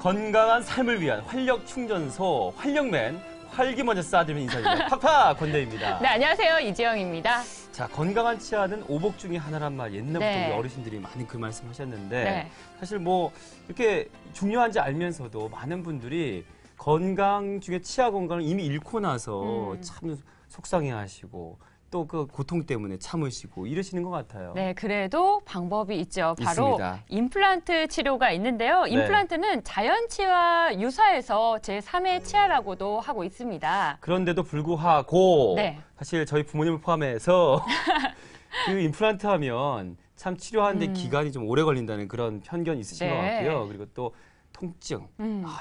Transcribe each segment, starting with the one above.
건강한 삶을 위한 활력 충전소 활력맨 활기 먼저 쏴주면 인사드립니다. 팍팍 권대입니다. 네, 안녕하세요. 이지영입니다. 자, 건강한 치아는 오복 중에 하나란 말 옛날부터 네. 우리 어르신들이 많이 그 말씀하셨는데 네. 사실 뭐 이렇게 중요한지 알면서도 많은 분들이 건강 중에 치아 건강을 이미 잃고 나서 참 속상해하시고 또 그 고통 때문에 참으시고 이러시는 것 같아요. 네, 그래도 방법이 있죠. 바로 있습니다. 임플란트 치료가 있는데요. 임플란트는 자연치와 유사해서 제3의 치아라고도 하고 있습니다. 그런데도 불구하고 네. 사실 저희 부모님을 포함해서 그 임플란트 하면 참 치료하는데 기간이 좀 오래 걸린다는 그런 편견이 있으신 네. 것 같고요. 그리고 또 통증,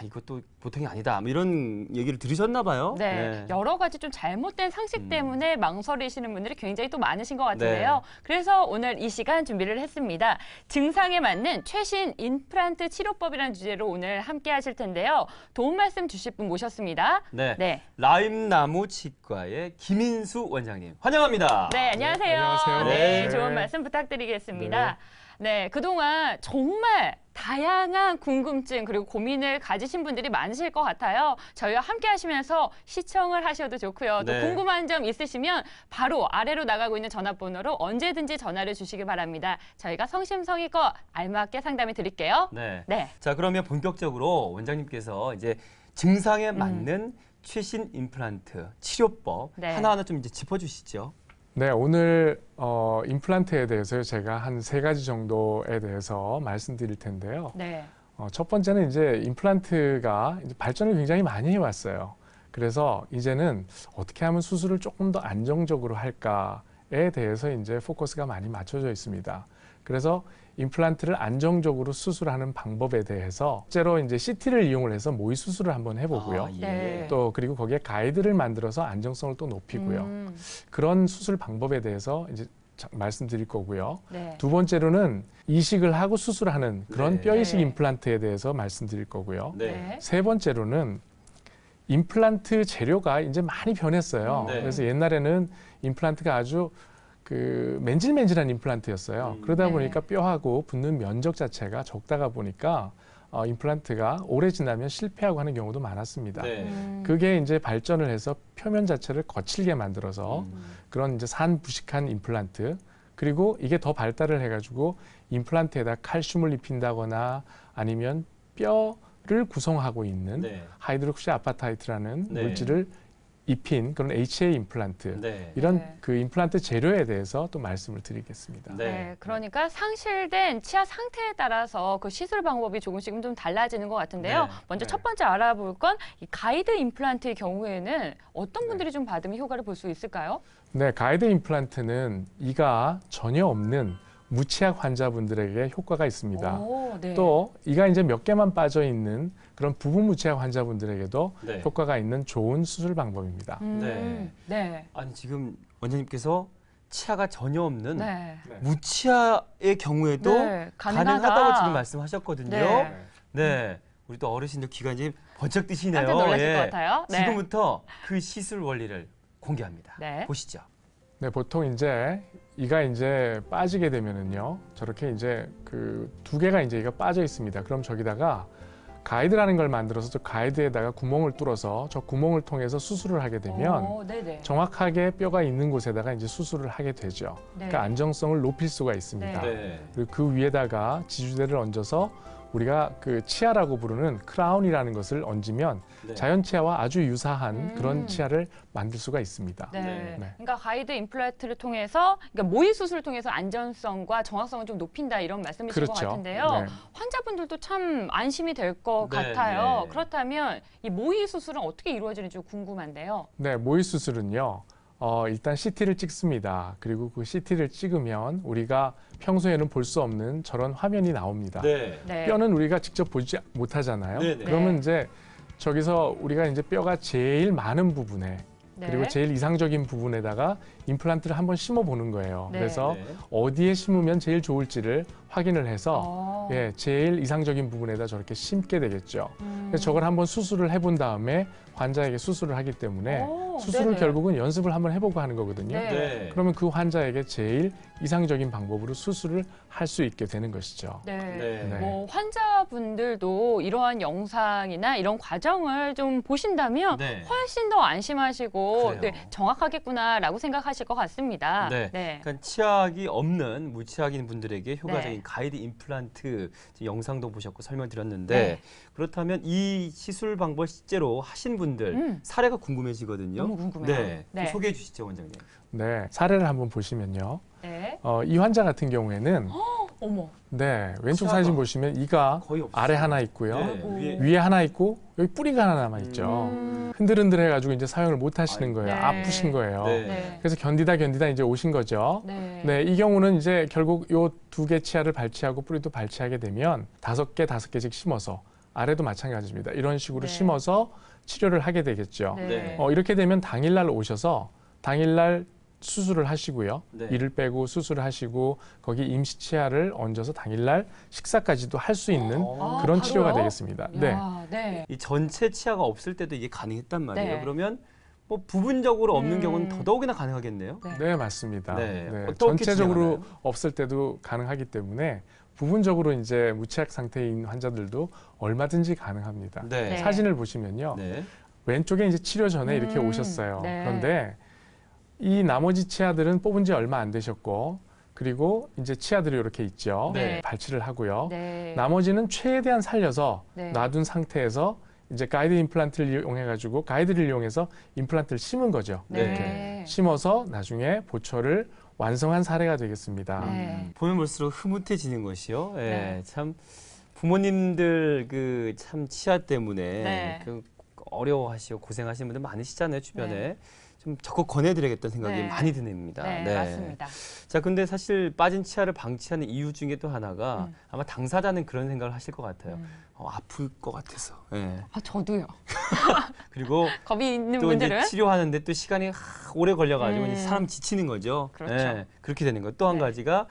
이것도 보통이 아니다. 뭐 이런 얘기를 들으셨나 봐요. 네, 여러 가지 좀 잘못된 상식 때문에 망설이시는 분들이 굉장히 또 많으신 것 같은데요. 네. 그래서 오늘 이 시간 준비를 했습니다. 증상에 맞는 최신 임플란트 치료법이라는 주제로 오늘 함께 하실 텐데요. 도움 말씀 주실 분 모셨습니다. 네. 라임나무 치과의 김인수 원장님 환영합니다. 네, 안녕하세요. 안녕하세요. 네, 네. 좋은 말씀 부탁드리겠습니다. 네, 그동안 정말 다양한 궁금증 그리고 고민을 가지신 분들이 많으실 것 같아요. 저희와 함께 하시면서 시청을 하셔도 좋고요. 또 네. 궁금한 점 있으시면 바로 아래로 나가고 있는 전화번호로 언제든지 전화를 주시기 바랍니다. 저희가 성심성의껏 알맞게 상담해 드릴게요. 네. 네. 자, 그러면 본격적으로 원장님께서 이제 증상에 맞는 최신 임플란트 치료법 네. 하나하나 좀 이제 짚어주시죠. 네, 오늘 임플란트에 대해서 제가 한 3가지 정도에 대해서 말씀드릴 텐데요. 네. 첫 번째는 이제 임플란트가 이제 발전을 굉장히 많이 해왔어요. 그래서 이제는 어떻게 하면 수술을 조금 더 안정적으로 할까에 대해서 이제 포커스가 많이 맞춰져 있습니다. 그래서 임플란트를 안정적으로 수술하는 방법에 대해서 실제로 이제 CT를 이용을 해서 모의 수술을 한번 해보고요. 예. 네. 또 그리고 거기에 가이드를 만들어서 안정성을 또 높이고요. 그런 수술 방법에 대해서 이제 말씀드릴 거고요. 네. 두 번째로는 이식을 하고 수술하는 그런 네. 뼈 이식 네. 임플란트에 대해서 말씀드릴 거고요. 네. 세 번째로는 임플란트 재료가 이제 많이 변했어요. 네. 그래서 옛날에는 임플란트가 아주 그 맨질맨질한 임플란트였어요. 그러다 네. 보니까 뼈하고 붙는 면적 자체가 적다가 보니까 임플란트가 오래 지나면 실패하고 하는 경우도 많았습니다. 네. 그게 이제 발전을 해서 표면 자체를 거칠게 만들어서 그런 이제 산부식한 임플란트, 그리고 이게 더 발달을 해가지고 임플란트에다 칼슘을 입힌다거나 아니면 뼈를 구성하고 있는 네. 하이드록시 아파타이트라는 네. 물질을 입힌 그런 HA 임플란트, 네. 이런 네. 그 임플란트 재료에 대해서 또 말씀을 드리겠습니다. 네. 네, 그러니까 상실된 치아 상태에 따라서 그 시술 방법이 조금씩 좀 달라지는 것 같은데요. 네. 먼저 네. 첫 번째 알아볼 건 이 가이드 임플란트의 경우에는 어떤 분들이 좀 받으면 효과를 볼 수 있을까요? 네, 가이드 임플란트는 이가 전혀 없는 무치약 환자분들에게 효과가 있습니다. 오, 네. 또 이가 이제 몇 개만 빠져 있는 그런 부분 무치약 환자분들에게도 네. 효과가 있는 좋은 수술 방법입니다. 네. 네. 아니 지금 원장님께서 치아가 전혀 없는 네. 무치아의 경우에도 네, 가능하다고 지금 말씀하셨거든요. 네. 네. 우리 또 어르신들 귀가 이제 번쩍 뜨시네요. 깜짝 놀라실 예. 것 같아요. 네. 지금부터 그 시술 원리를 공개합니다. 네. 보시죠. 네, 보통 이제 이가 이제 빠지게 되면은요, 저렇게 이제 그 2개가 이제 이가 빠져 있습니다. 그럼 저기다가 가이드라는 걸 만들어서 저 가이드에다가 구멍을 뚫어서 저 구멍을 통해서 수술을 하게 되면 오, 네네. 정확하게 뼈가 있는 곳에다가 이제 수술을 하게 되죠. 네. 그러니까 안정성을 높일 수가 있습니다. 네. 그리고 그 위에다가 지주대를 얹어서 우리가 그 치아라고 부르는 크라운이라는 것을 얹으면 네. 자연 치아와 아주 유사한 그런 치아를 만들 수가 있습니다. 네. 네. 그러니까 가이드 임플란트를 통해서, 그러니까 모의 수술을 통해서 안전성과 정확성을 좀 높인다 이런 말씀이신 것 그렇죠. 같은데요. 네. 환자분들도 참 안심이 될 것 네, 같아요. 네. 그렇다면 이 모의 수술은 어떻게 이루어지는지 궁금한데요. 네, 모의 수술은요. 일단 CT를 찍습니다. 그리고 그 CT를 찍으면 우리가 평소에는 볼 수 없는 저런 화면이 나옵니다. 네. 네. 뼈는 우리가 직접 보지 못하잖아요. 네네. 그러면 네. 이제 저기서 우리가 이제 뼈가 제일 많은 부분에 네. 그리고 제일 이상적인 부분에다가 임플란트를 한번 심어 보는 거예요. 네. 그래서 네. 어디에 심으면 제일 좋을지를 확인을 해서 제일 이상적인 부분에다 저렇게 심게 되겠죠. 그래서 저걸 한번 수술을 해본 다음에 환자에게 수술을 하기 때문에 오, 수술을 네네. 결국은 연습을 한번 해보고 하는 거거든요. 네. 네. 그러면 그 환자에게 제일 이상적인 방법으로 수술을 할 수 있게 되는 것이죠. 네. 네. 뭐 환자분들도 이러한 영상이나 이런 과정을 좀 보신다면 네. 훨씬 더 안심하시고 그래요. 네, 정확하겠구나라고 생각하실 것 같습니다. 네. 그러니까 치약이 없는 무치약인 분들에게 효과적인 네. 가이드 임플란트 영상도 보셨고 설명드렸는데 네. 그렇다면 이 시술 방법을 실제로 하신 분들 사례가 궁금해지거든요. 너무 궁금해요. 네. 좀 네. 소개해 주시죠, 원장님. 네, 사례를 한번 보시면요. 네. 이 환자 같은 경우에는 어머. 네, 왼쪽 치아가 사진 보시면 이가 거의 없어요. 아래 하나 있고요. 네. 위에 하나 있고 여기 뿌리가 하나 남아 있죠. 흔들흔들 해가지고 이제 사용을 못 하시는 거예요. 네. 아프신 거예요. 네. 네. 그래서 견디다 이제 오신 거죠. 네. 네, 이 경우는 이제 결국 요 두 개 치아를 발치하고 뿌리도 발치하게 되면 다섯 개씩 심어서 아래도 마찬가지입니다. 이런 식으로 네. 심어서 치료를 하게 되겠죠. 네. 이렇게 되면 당일날 오셔서 당일날 수술을 하시고요. 네. 이를 빼고 수술을 하시고 거기 임시 치아를 얹어서 당일날 식사까지도 할 수 있는 아, 그런 바로요? 치료가 되겠습니다. 네. 야, 네. 이 전체 치아가 없을 때도 이게 가능했단 말이에요. 네. 그러면 뭐 부분적으로 없는 경우는 더더욱이나 가능하겠네요. 네. 네, 맞습니다. 네. 네, 어떻게 전체적으로 진행하나요? 없을 때도 가능하기 때문에 부분적으로 이제 무치약 상태인 환자들도 얼마든지 가능합니다. 네. 네. 사진을 보시면요. 네. 왼쪽에 이제 치료 전에 이렇게 오셨어요. 네. 그런데 이 나머지 치아들은 뽑은 지 얼마 안 되셨고 그리고 이제 치아들이 이렇게 있죠. 네. 발치를 하고요. 네. 나머지는 최대한 살려서 네. 놔둔 상태에서 이제 가이드 임플란트를 이용해 가지고 가이드를 이용해서 임플란트를 심은 거죠. 네. 이렇게 심어서 나중에 보초를 완성한 사례가 되겠습니다. 네. 보면 볼수록 흐뭇해지는 것이요. 예, 네. 참 부모님들 그 참 치아 때문에 네. 그 어려워하시고 고생하시는 분들 많으시잖아요, 주변에. 네. 좀 적극 권해드려야겠다는 생각이 네. 많이 듭니다. 네, 맞습니다. 자, 근데 사실 빠진 치아를 방치하는 이유 중에 또 하나가 아마 당사자는 그런 생각을 하실 것 같아요. 아플 것 같아서. 예. 아, 저도요. 그리고 겁이 있는 또 분들은 이제 치료하는데 또 시간이 오래 걸려가지고 이제 음. 사람 지치는 거죠. 그렇죠. 예, 그렇게 되는 거. 또 한 네. 가지가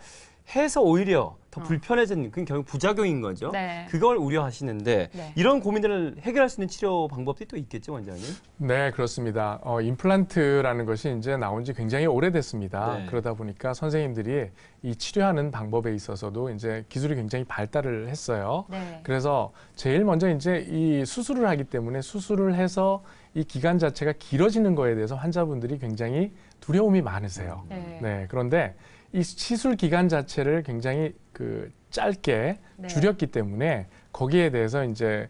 해서 오히려 더 불편해지는 그건 결국 부작용인 거죠. 네. 그걸 우려하시는데 네. 이런 고민들을 해결할 수 있는 치료 방법이 또 있겠죠, 원장님? 네, 그렇습니다. 임플란트라는 것이 이제 나온 지 굉장히 오래됐습니다. 네. 그러다 보니까 선생님들이 이 치료하는 방법에 있어서도 이제 기술이 굉장히 발달을 했어요. 네. 그래서 제일 먼저 이제 이 수술을 하기 때문에 수술을 해서 이 기간 자체가 길어지는 거에 대해서 환자분들이 굉장히 두려움이 많으세요. 네. 네, 그런데 이 시술 기간 자체를 굉장히 그 짧게 네. 줄였기 때문에 거기에 대해서 이제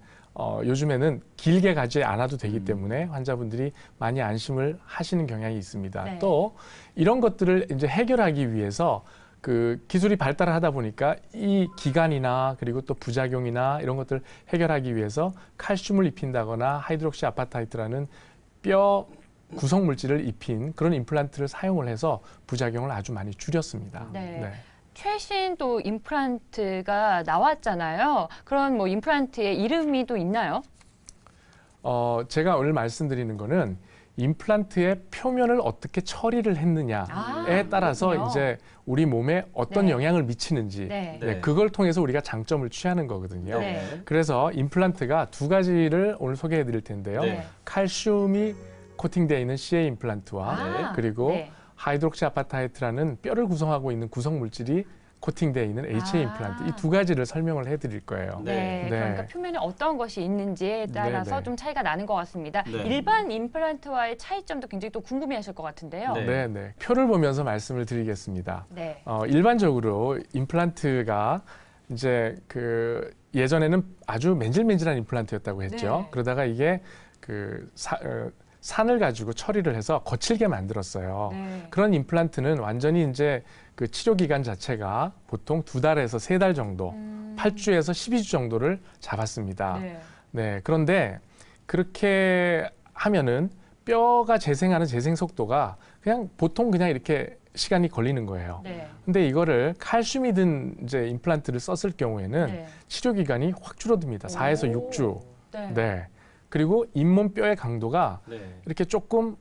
요즘에는 길게 가지 않아도 되기 때문에 환자분들이 많이 안심을 하시는 경향이 있습니다. 네. 또 이런 것들을 이제 해결하기 위해서 그 기술이 발달을 하다 보니까 이 기간이나 그리고 또 부작용이나 이런 것들을 해결하기 위해서 칼슘을 입힌다거나 하이드록시 아파타이트라는 뼈 구성 물질을 입힌 그런 임플란트를 사용을 해서 부작용을 아주 많이 줄였습니다. 네. 최신 또 임플란트가 나왔잖아요. 그런 뭐 임플란트의 이름이 또 있나요? 제가 오늘 말씀드리는 거는 임플란트의 표면을 어떻게 처리를 했느냐에 따라서 그렇군요. 이제 우리 몸에 어떤 네. 영향을 미치는지 네. 네. 그걸 통해서 우리가 장점을 취하는 거거든요. 네. 그래서 임플란트가 두 가지를 오늘 소개해 드릴 텐데요. 네. 칼슘이 코팅되어 있는 CA 임플란트와 아, 그리고 네. 하이드록시 아파타이트라는 뼈를 구성하고 있는 구성 물질이 코팅되어 있는 HA 임플란트 이 두 가지를 설명을 해드릴 거예요. 네, 네. 그러니까 표면에 어떤 것이 있는지에 따라서 네, 네. 좀 차이가 나는 것 같습니다. 네. 일반 임플란트와의 차이점도 굉장히 또 궁금해하실 것 같은데요. 네. 네. 표를 보면서 말씀을 드리겠습니다. 네. 일반적으로 임플란트가 이제 그 예전에는 아주 맨질맨질한 임플란트였다고 했죠. 네. 그러다가 이게 산을 가지고 처리를 해서 거칠게 만들었어요. 네. 그런 임플란트는 완전히 이제 그 치료 기간 자체가 보통 2달에서 3달 정도, 8주에서 12주 정도를 잡았습니다. 네. 네, 그런데 그렇게 하면은 뼈가 재생하는 재생 속도가 보통 그냥 이렇게 시간이 걸리는 거예요. 네. 근데 이거를 칼슘이 든 이제 임플란트를 썼을 경우에는 네. 치료 기간이 확 줄어듭니다. 4에서 오. 6주. 네. 네. 그리고 잇몸 뼈의 강도가 네. 이렇게 조금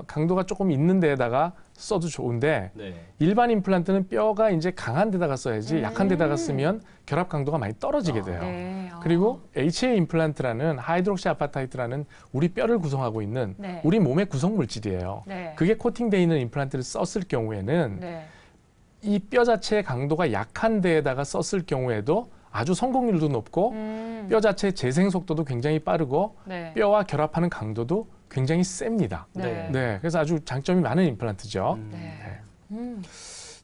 강도가 조금 있는 데에다가 써도 좋은데 네. 일반 임플란트는 뼈가 이제 강한 데다가 써야지 약한 데다가 쓰면 결합 강도가 많이 떨어지게 돼요. 네. 아. 그리고 HA 임플란트라는 하이드록시 아파타이트라는 우리 뼈를 구성하고 있는 네. 우리 몸의 구성 물질이에요. 네. 그게 코팅되어 있는 임플란트를 썼을 경우에는 네. 이 뼈 자체의 강도가 약한 데에다가 썼을 경우에도 아주 성공률도 높고 뼈 자체의 재생 속도도 굉장히 빠르고 네. 뼈와 결합하는 강도도 굉장히 셉니다. 네. 네, 그래서 아주 장점이 많은 임플란트죠. 네.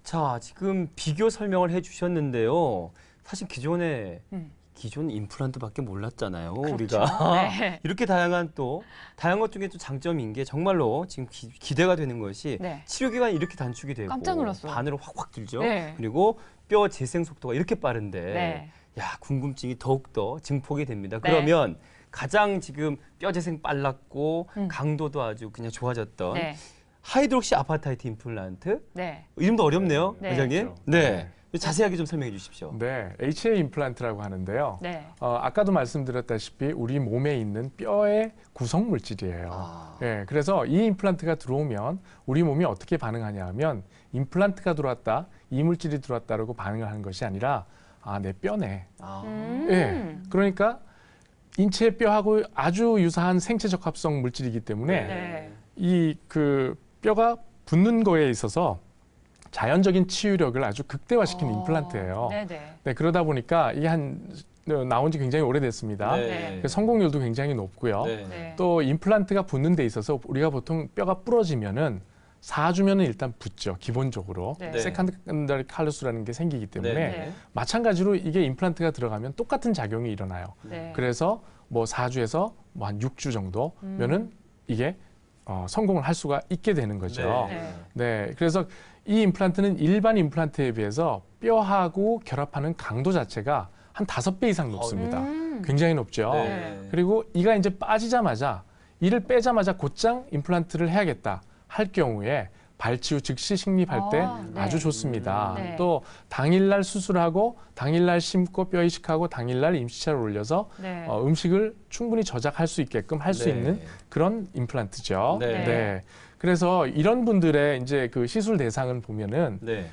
자, 지금 비교 설명을 해주셨는데요. 사실 기존 임플란트밖에 몰랐잖아요. 우리가 네. 이렇게 다양한 것 중에 또 장점인 게 정말로 지금 기대가 되는 것이 네. 치료 기간이 이렇게 단축이 되고 깜짝 놀랐어요. 반으로 확 줄죠. 네. 그리고 뼈 재생 속도가 이렇게 빠른데 네. 야, 궁금증이 더욱더 증폭이 됩니다. 네. 그러면 가장 지금 뼈 재생 빨랐고 강도도 아주 그냥 좋아졌던 네. 하이드록시 아파타이트 임플란트 네. 이름도 어렵네요, 네. 원장님. 그렇죠. 네. 자세하게 좀 설명해 주십시오. 네, HA 임플란트라고 하는데요. 네. 아까도 말씀드렸다시피 우리 몸에 있는 뼈의 구성 물질이에요. 아. 예, 그래서 이 임플란트가 들어오면 우리 몸이 어떻게 반응하냐 하면 임플란트가 들어왔다, 이 물질이 들어왔다라고 반응을 하는 것이 아니라 내 뼈네. 아. 예, 그러니까 인체 뼈하고 아주 유사한 생체 적합성 물질이기 때문에 네. 이 그 뼈가 붙는 거에 있어서 자연적인 치유력을 아주 극대화시키는 임플란트예요. 네네. 네, 그러다 보니까 이게 나온 지 굉장히 오래됐습니다. 네. 그래서 성공률도 굉장히 높고요. 네. 네. 또 임플란트가 붙는 데 있어서 우리가 보통 뼈가 부러지면은 4주면은 일단 붙죠. 기본적으로. 네. 세컨더리 칼루스라는 게 생기기 때문에 네. 마찬가지로 이게 임플란트가 들어가면 똑같은 작용이 일어나요. 네. 그래서 뭐 4주에서 뭐 한 6주 정도면은 이게 성공을 할 수가 있게 되는 거죠. 네. 네, 그래서 이 임플란트는 일반 임플란트에 비해서 뼈하고 결합하는 강도 자체가 한 5배 이상 높습니다. 굉장히 높죠. 네. 그리고 이가 이제 빠지자마자 이를 빼자마자 곧장 임플란트를 해야겠다 할 경우에 발치 후 즉시 식립할 때 네. 아주 좋습니다. 네. 또 당일날 수술하고 당일날 심고 뼈 이식하고 당일날 임시차를 올려서 네. 음식을 충분히 저작할 수 있게끔 할 수 네. 있는 그런 임플란트죠. 네. 네. 그래서 이런 분들의 이제 그 시술 대상을 보면은 네.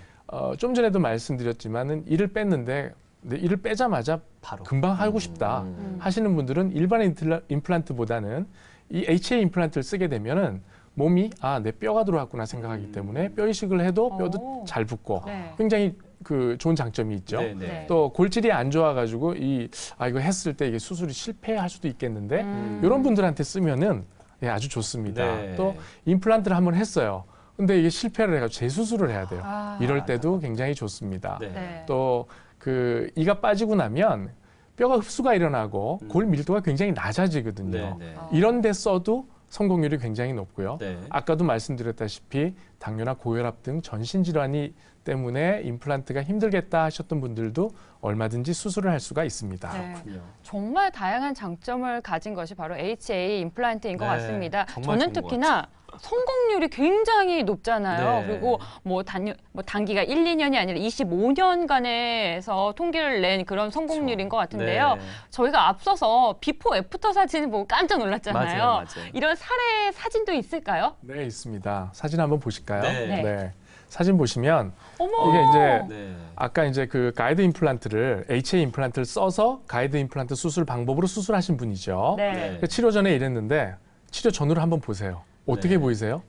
좀 전에도 말씀드렸지만은 이를 뺐는데 이를 빼자마자 바로 금방 하고 싶다 하시는 분들은 일반 임플란트보다는 이 HA 임플란트를 쓰게 되면은 몸이 내 뼈가 들어왔구나 생각하기 때문에 뼈 이식을 해도 뼈도 잘 붙고 네. 굉장히 그 좋은 장점이 있죠. 네. 네. 또 골질이 안 좋아가지고 이거 했을 때 이게 수술이 실패할 수도 있겠는데 이런 분들한테 쓰면은 아주 좋습니다. 네. 또 임플란트를 한번 했어요. 근데 이게 실패를 해가지고 재수술을 해야 돼요. 이럴 때도 굉장히 좋습니다. 네. 네. 또 그 이가 빠지고 나면 뼈가 흡수가 일어나고 골 밀도가 굉장히 낮아지거든요. 네. 이런 데 써도 성공률이 굉장히 높고요. 네. 아까도 말씀드렸다시피 당뇨나 고혈압 등 전신 질환이 때문에 임플란트가 힘들겠다 하셨던 분들도 얼마든지 수술을 할 수가 있습니다. 네. 그렇군요. 정말 다양한 장점을 가진 것이 바로 HA 임플란트인 것 네, 같습니다. 정말 저는 좋은 것 특히나 성공률이 굉장히 높잖아요. 네. 그리고 뭐 단기가 1, 2년이 아니라 25년간에서 통계를 낸 그런 성공률인 것 같은데요. 네. 저희가 앞서서 비포 애프터 사진을 보고 깜짝 놀랐잖아요. 맞아요. 이런 사례 사진도 있을까요? 네, 있습니다. 사진 한번 보실까요? 네. 사진 보시면 어머. 이게 이제 네. 아까 이제 그 가이드 임플란트를 HA 임플란트를 써서 가이드 임플란트 수술 방법으로 수술하신 분이죠. 네. 그 치료 전에 이랬는데 치료 전후를 한번 보세요. 어떻게 네. 보이세요?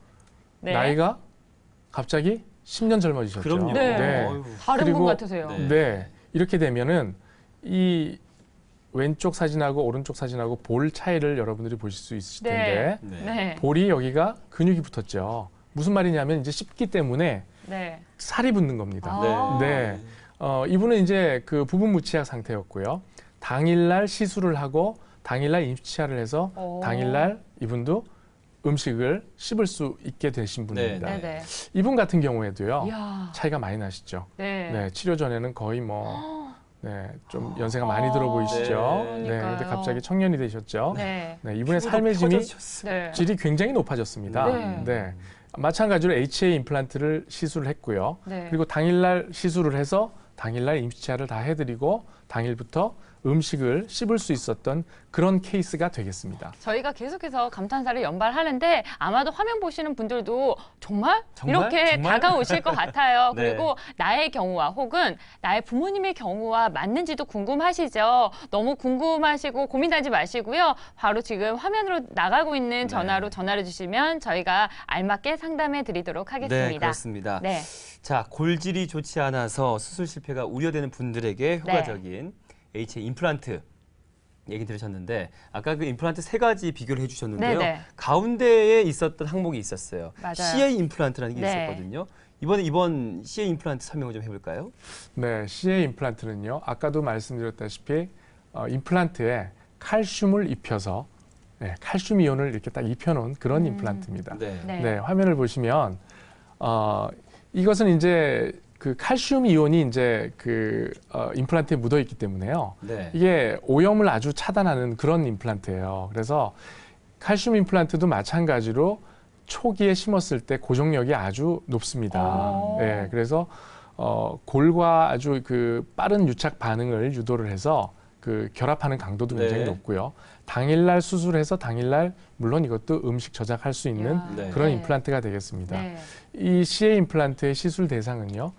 네. 나이가 갑자기 10년 젊어지셨죠. 그럼요. 네. 어휴. 다른 분 그리고- 같으세요. 네. 네. 이렇게 되면은 이 왼쪽 사진하고 오른쪽 사진하고 볼 차이를 여러분들이 보실 수 있으실 텐데 네. 네. 볼이 여기가 근육이 붙었죠. 무슨 말이냐면 이제 씹기 때문에 네. 살이 붙는 겁니다. 아. 네. 이분은 이제 그 부분 무치약 상태였고요. 당일날 시술을 하고 당일날 임시치아를 해서 오. 당일날 이분도 음식을 씹을 수 있게 되신 분입니다. 네. 네. 이분 같은 경우에도요. 이야. 차이가 많이 나시죠. 네. 네, 치료 전에는 거의 좀 연세가 많이 들어 보이시죠. 네. 네, 그러니까요. 근데 갑자기 청년이 되셨죠. 네. 네, 이분의 삶의 네. 질이 굉장히 높아졌습니다. 네. 네. 마찬가지로 HA 임플란트를 시술을 했고요. 네. 그리고 당일날 시술을 해서 당일날 임시치아를 다 해드리고 당일부터 음식을 씹을 수 있었던 그런 케이스가 되겠습니다. 저희가 계속해서 감탄사를 연발하는데 아마도 화면 보시는 분들도 정말? 정말? 이렇게 정말? 다가오실 것 같아요. 네. 그리고 나의 경우와 혹은 나의 부모님의 경우와 맞는지도 궁금하시죠? 너무 궁금하시고 고민하지 마시고요. 바로 지금 화면으로 나가고 있는 전화로 전화를 주시면 저희가 알맞게 상담해 드리도록 하겠습니다. 네, 그렇습니다. 네. 자, 골질이 좋지 않아서 수술 실패가 우려되는 분들에게 효과적인 HA 임플란트 얘기 들으셨는데 아까 그 임플란트 3가지 비교를 해주셨는데요. 네네. 가운데에 있었던 항목이 있었어요. 맞아요. CA 임플란트라는 게 네. 있었거든요. 이번 CA 임플란트 설명을 좀 해볼까요? 네, CA 임플란트는요. 아까도 말씀드렸다시피 임플란트에 칼슘을 입혀서 칼슘 이온을 이렇게 딱 입혀놓은 그런 임플란트입니다. 네. 네. 네, 화면을 보시면 이것은 이제 그 칼슘 이온이 이제 그 임플란트에 묻어 있기 때문에요. 네. 이게 오염을 아주 차단하는 그런 임플란트예요. 그래서 칼슘 임플란트도 마찬가지로 초기에 심었을 때 고정력이 아주 높습니다. 오. 네, 그래서 골과 아주 그 빠른 유착 반응을 유도를 해서 그 결합하는 강도도 굉장히 네. 높고요. 당일날 수술해서 당일날 물론 이것도 음식 저작할 수 있는 이야. 네. 그런 네. 임플란트가 되겠습니다. 네. 이 CA 임플란트의 시술 대상은요.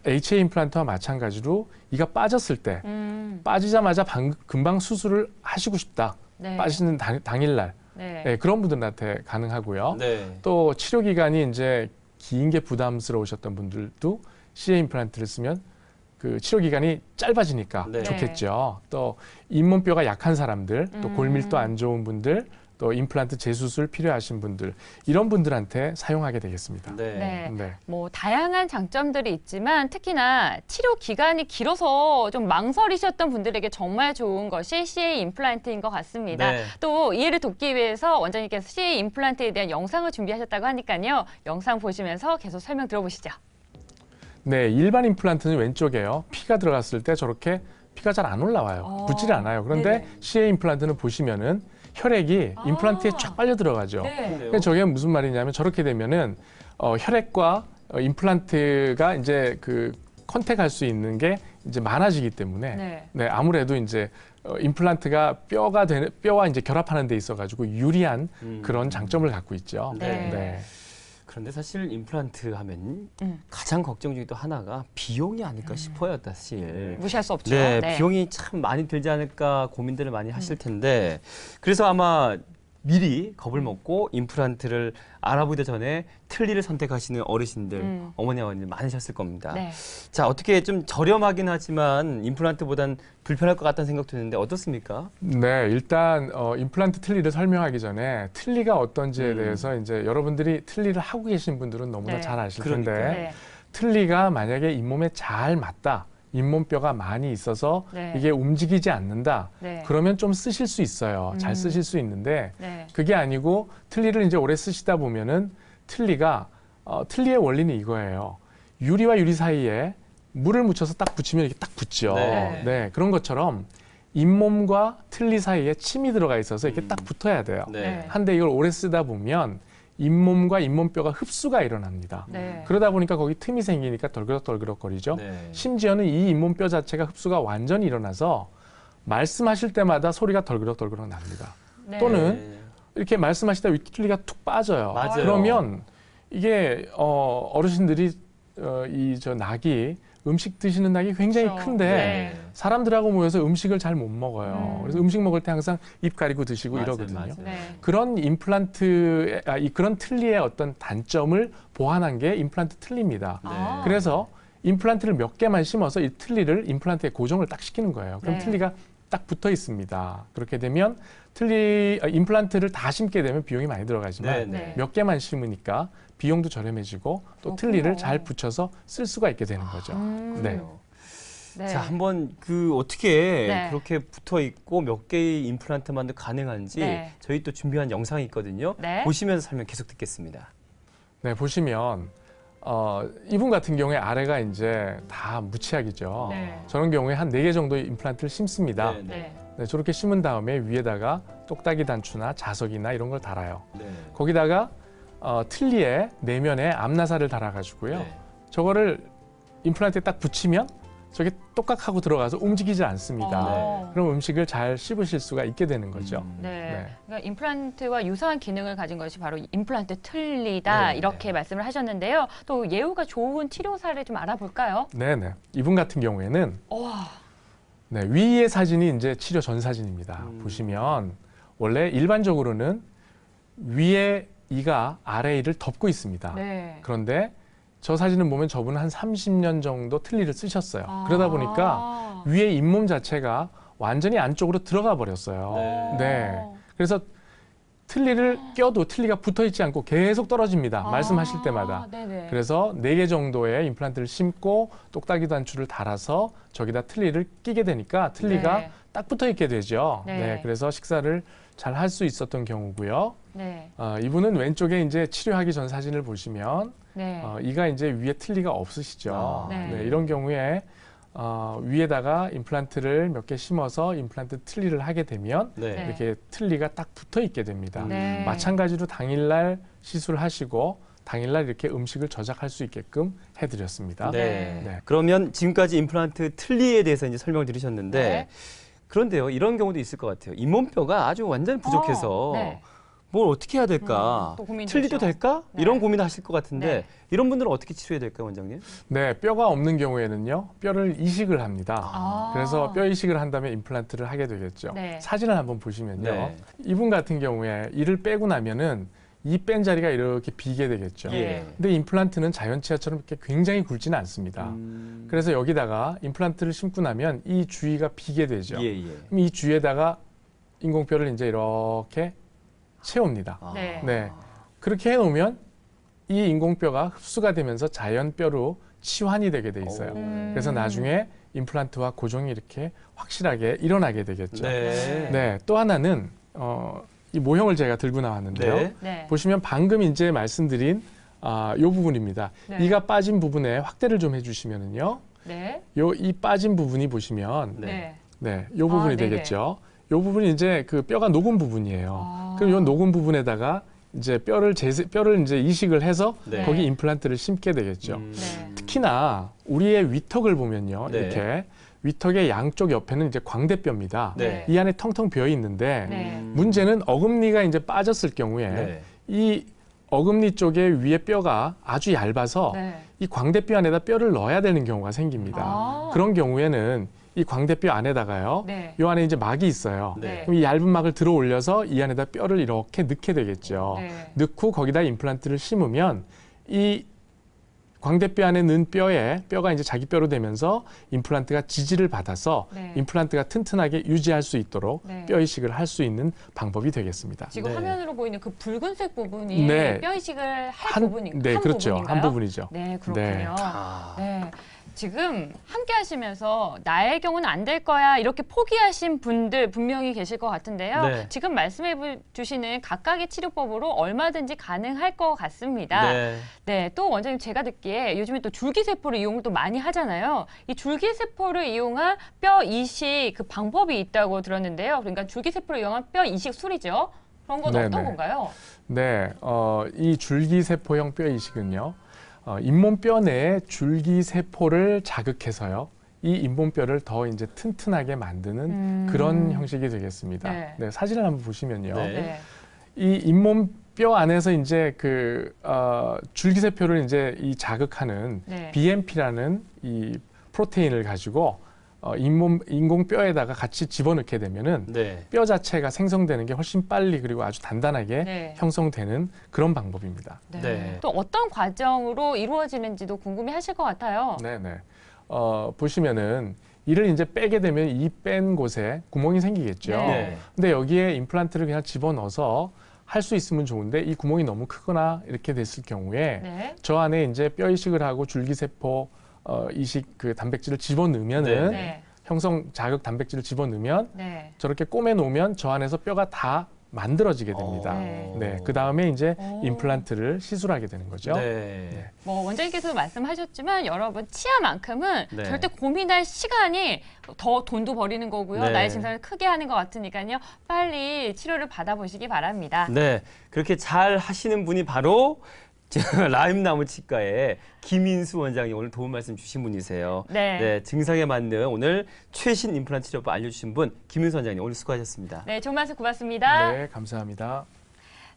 HA 임플란트와 마찬가지로 이가 빠졌을 때 빠지자마자 금방 수술을 하시고 싶다. 네. 빠지는 당일날 네. 네, 그런 분들한테 가능하고요. 네. 또 치료 기간이 이제 긴 게 부담스러우셨던 분들도 CA 임플란트를 쓰면 그 치료 기간이 짧아지니까 네. 좋겠죠. 또 잇몸뼈가 약한 사람들, 또 골밀도 안 좋은 분들, 또 임플란트 재수술 필요하신 분들 이런 분들한테 사용하게 되겠습니다. 네. 네. 뭐 다양한 장점들이 있지만 특히나 치료 기간이 길어서 좀 망설이셨던 분들에게 정말 좋은 것이 CA 임플란트인 것 같습니다. 네. 또 이해를 돕기 위해서 원장님께서 CA 임플란트에 대한 영상을 준비하셨다고 하니까요. 영상 보시면서 계속 설명 들어보시죠. 네, 일반 임플란트는 왼쪽에요. 피가 들어갔을 때 저렇게 피가 잘 안 올라와요. 붙질 않아요. 그런데 네네. CA 임플란트는 보시면은 혈액이 임플란트에 쫙 빨려 들어가죠. 네. 그러니까 저게 무슨 말이냐면 저렇게 되면은 혈액과 임플란트가 이제 그 컨택할 수 있는 게 이제 많아지기 때문에 네. 네, 아무래도 이제 임플란트가 뼈와 이제 결합하는 데 있어 가지고 유리한 그런 장점을 갖고 있죠. 네. 그런데 사실 임플란트 하면 가장 걱정 중에 또 하나가 비용이 아닐까 싶어요, 사실. 무시할 수 없죠. 네, 비용이 참 많이 들지 않을까 고민들을 많이 하실 텐데 그래서 아마 미리 겁을 먹고 임플란트를 알아보기 전에 틀니를 선택하시는 어르신들, 어머니, 아버님 많으셨을 겁니다. 네. 자, 어떻게 좀 저렴하긴 하지만 임플란트보단 불편할 것 같다는 생각 드는데 어떻습니까? 네, 일단 임플란트 틀니를 설명하기 전에 틀니가 어떤지에 대해서 이제 여러분들이 틀니를 하고 계신 분들은 너무나 네. 잘 아실 그러니까요. 텐데 네. 틀니가 만약에 잇몸에 잘 맞다. 잇몸뼈가 많이 있어서 네. 이게 움직이지 않는다. 네. 그러면 좀 쓰실 수 있어요. 잘 쓰실 수 있는데 네. 그게 아니고 틀니를 이제 오래 쓰시다 보면은 틀니가 틀니의 원리는 이거예요. 유리와 유리 사이에 물을 묻혀서 딱 붙이면 이렇게 딱 붙죠. 네. 네, 그런 것처럼 잇몸과 틀니 사이에 침이 들어가 있어서 이렇게 딱 붙어야 돼요. 네. 한데 이걸 오래 쓰다 보면 잇몸과 잇몸뼈가 흡수가 일어납니다. 네. 그러다 보니까 거기 틈이 생기니까 덜그럭덜그럭거리죠. 네. 심지어는 이 잇몸뼈 자체가 흡수가 완전히 일어나서 말씀하실 때마다 소리가 덜그럭덜그럭 납니다. 네. 또는 이렇게 말씀하시다 윗틀니가 툭 빠져요. 맞아요. 그러면 이게 어르신들이 이 저 낙이 음식 드시는 낙이 굉장히 그렇죠. 큰데 네. 사람들하고 모여서 음식을 잘 못 먹어요. 그래서 음식 먹을 때 항상 입 가리고 드시고 맞아요, 이러거든요. 맞아요. 네. 그런 그런 틀니의 어떤 단점을 보완한 게 임플란트 틀니입니다. 네. 아. 그래서 임플란트를 몇 개만 심어서 이 틀니를 임플란트에 고정을 딱 시키는 거예요. 그럼 네. 틀니가 딱 붙어 있습니다. 그렇게 되면 임플란트를 다 심게 되면 비용이 많이 들어가지만 네. 몇 개만 심으니까 비용도 저렴해지고 또 그렇군요. 틀니를 잘 붙여서 쓸 수가 있게 되는 거죠. 네. 네. 자, 한번 그 어떻게 네. 그렇게 붙어 있고 몇 개의 임플란트만도 가능한지 네. 저희 또 준비한 영상이 있거든요. 네. 보시면서 설명 계속 듣겠습니다. 네, 보시면 이분 같은 경우에 아래가 이제 다 무치약이죠. 네. 저런 경우에 한 4개 정도의 임플란트를 심습니다. 네, 네. 네, 저렇게 심은 다음에 위에다가 똑딱이 단추나 자석이나 이런 걸 달아요. 네. 거기다가 틀니의 내면에 암나사를 달아가지고요. 네. 저거를 임플란트에 딱 붙이면 저게 똑깍 하고 들어가서 움직이지 않습니다. 어. 그럼 음식을 잘 씹으실 수가 있게 되는 거죠. 네. 네. 그러니까 임플란트와 유사한 기능을 가진 것이 바로 임플란트 틀니다 네. 이렇게 말씀을 하셨는데요. 또 예후가 좋은 치료 사례 좀 알아볼까요? 네네. 이분 같은 경우에는 와. 네, 위의 사진이 이제 치료 전 사진입니다. 보시면 원래 일반적으로는 위에 이가 아래 이를 덮고 있습니다. 네. 그런데 저 사진을 보면 저분은 한 30년 정도 틀니를 쓰셨어요. 아. 그러다 보니까 위에 잇몸 자체가 완전히 안쪽으로 들어가 버렸어요. 네. 그래서 틀니를 껴도 틀니가 붙어 있지 않고 계속 떨어집니다. 말씀하실 때마다. 네네. 그래서 4개 정도의 임플란트를 심고 똑딱이 단추를 달아서 저기다 틀니를 끼게 되니까 틀니가 네. 딱 붙어 있게 되죠. 네. 네. 그래서 식사를 잘 할 수 있었던 경우고요. 네. 이분은 왼쪽에 이제 치료하기 전 사진을 보시면 네. 이가 이제 위에 틀니가 없으시죠. 네. 네, 이런 경우에 위에다가 임플란트를 몇 개 심어서 임플란트 틀니를 하게 되면 네. 이렇게 틀니가 딱 붙어 있게 됩니다. 네. 마찬가지로 당일날 시술하시고 당일날 이렇게 음식을 저작할 수 있게끔 해드렸습니다. 네. 네. 그러면 지금까지 임플란트 틀니에 대해서 이제 설명을 드리셨는데 네. 그런데요, 이런 경우도 있을 것 같아요. 잇몸뼈가 아주 완전히 부족해서 네. 뭘 어떻게 해야 될까? 또 고민되죠. 틀니도 될까? 네. 이런 고민을 하실 것 같은데 네. 이런 분들은 어떻게 치료해야 될까요, 원장님? 네, 뼈가 없는 경우에는요, 뼈를 이식을 합니다. 아. 그래서 뼈 이식을 한 다음에 임플란트를 하게 되겠죠. 네. 사진을 한번 보시면요, 네. 이분 같은 경우에 이를 빼고 나면은 이 뺀 자리가 이렇게 비게 되겠죠. 예. 근데 임플란트는 자연치아처럼 이렇게 굉장히 굵지는 않습니다. 그래서 여기다가 임플란트를 심고 나면 이 주위가 비게 되죠. 예, 예. 그럼 이 주위에다가 인공뼈를 이제 이렇게 채웁니다. 아. 네. 네. 그렇게 해놓으면 이 인공뼈가 흡수가 되면서 자연뼈로 치환이 되게 돼 있어요. 그래서 나중에 임플란트와 고정이 이렇게 확실하게 일어나게 되겠죠. 네. 네. 또 하나는 이 모형을 제가 들고 나왔는데요. 네. 네. 보시면 방금 이제 말씀드린 이 부분입니다. 네. 이가 빠진 부분에 확대를 좀 해주시면은요. 네. 이 빠진 부분이 보시면 네. 네, 이 부분이 네네. 되겠죠. 이 부분이 이제 그 뼈가 녹은 부분이에요. 아. 그럼 이 녹은 부분에다가 이제 뼈를 이제 이식을 해서 네. 거기 임플란트를 심게 되겠죠. 네. 특히나 우리의 위턱을 보면요, 네. 이렇게 위턱의 양쪽 옆에는 이제 광대뼈입니다. 네. 이 안에 텅텅 비어 있는데 네. 문제는 어금니가 이제 빠졌을 경우에 네. 이 어금니 쪽에 위에 뼈가 아주 얇아서 네. 이 광대뼈 안에다 뼈를 넣어야 되는 경우가 생깁니다. 아. 그런 경우에는 이 광대뼈 안에다가요, 네. 이 안에 이제 막이 있어요. 네. 그럼 이 얇은 막을 들어 올려서 이 안에다 뼈를 이렇게 넣게 되겠죠. 네. 넣고 거기다 임플란트를 심으면 이 광대뼈 안에 넣은 뼈가 이제 자기 뼈로 되면서 임플란트가 지지를 받아서 네. 임플란트가 튼튼하게 유지할 수 있도록 네. 뼈 이식을 할 수 있는 방법이 되겠습니다. 지금 네. 화면으로 보이는 그 붉은색 부분이 네. 뼈 이식을 할 부분인가요? 네, 한 그렇죠. 부분인가요? 한 부분이죠. 네, 그렇군요. 아. 네. 지금 함께 하시면서 나의 경우는 안 될 거야 이렇게 포기하신 분들 분명히 계실 것 같은데요. 네. 지금 말씀해 주시는 각각의 치료법으로 얼마든지 가능할 것 같습니다. 네. 네, 또 원장님 제가 듣기에 요즘에 또 줄기세포를 이용을 또 많이 하잖아요. 이 줄기세포를 이용한 뼈 이식 그 방법이 있다고 들었는데요. 그러니까 줄기세포를 이용한 뼈 이식 술이죠. 그런 건 네네. 어떤 건가요? 네, 이 줄기세포형 뼈 이식은요, 잇몸뼈 내에 줄기세포를 자극해서요, 이 잇몸뼈를 더 이제 튼튼하게 만드는 그런 형식이 되겠습니다. 네. 네, 사진을 한번 보시면요, 네. 네. 이 잇몸뼈 안에서 이제 그 줄기세포를 이제 이 자극하는 네. BMP라는 이 프로테인을 가지고 인공뼈에다가 같이 집어넣게 되면은 네. 뼈 자체가 생성되는 게 훨씬 빨리 그리고 아주 단단하게 네. 형성되는 그런 방법입니다. 네. 네. 또 어떤 과정으로 이루어지는지도 궁금해하실 것 같아요. 네네. 보시면은 이를 이제 빼게 되면 이 뺀 곳에 구멍이 생기겠죠. 네. 근데 여기에 임플란트를 그냥 집어넣어서 할 수 있으면 좋은데 이 구멍이 너무 크거나 이렇게 됐을 경우에 네. 저 안에 이제 뼈 이식을 하고 줄기세포 이식 그 단백질을 집어넣으면은 네. 형성 자극 단백질을 집어넣으면 네. 저렇게 꼬매 놓으면 저 안에서 뼈가 다 만들어지게 됩니다. 네, 그 다음에 이제 오. 임플란트를 시술하게 되는 거죠. 네. 뭐 원장님께서 말씀하셨지만 여러분 치아만큼은 네. 절대 고민할 시간이 더 돈도 버리는 거고요. 네. 나의 증상을 크게 하는 것 같으니까요. 빨리 치료를 받아보시기 바랍니다. 네. 그렇게 잘 하시는 분이 바로 라임나무 치과의 김인수 원장이 오늘 도움 말씀 주신 분이세요. 네. 증상에 맞는 오늘 최신 임플란트 치료법 알려주신 분 김인수 원장님 오늘 수고하셨습니다. 네, 좋은 말씀 고맙습니다. 네, 감사합니다.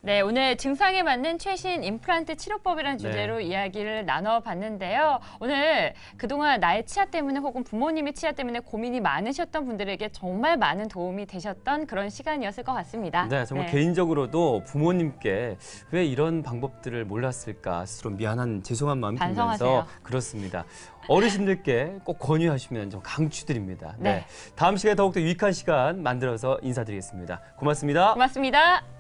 네, 오늘 증상에 맞는 최신 임플란트 치료법이라는 주제로 이야기를 나눠봤는데요. 오늘 그동안 나의 치아 때문에 혹은 부모님의 치아 때문에 고민이 많으셨던 분들에게 정말 많은 도움이 되셨던 그런 시간이었을 것 같습니다. 네, 정말 개인적으로도 부모님께 왜 이런 방법들을 몰랐을까 스스로 미안한 죄송한 마음이 들면서 반성하세요. 그렇습니다. 어르신들께 꼭 권유하시면 좀 강추드립니다. 네. 다음 시간에 더욱더 유익한 시간 만들어서 인사드리겠습니다. 고맙습니다. 고맙습니다.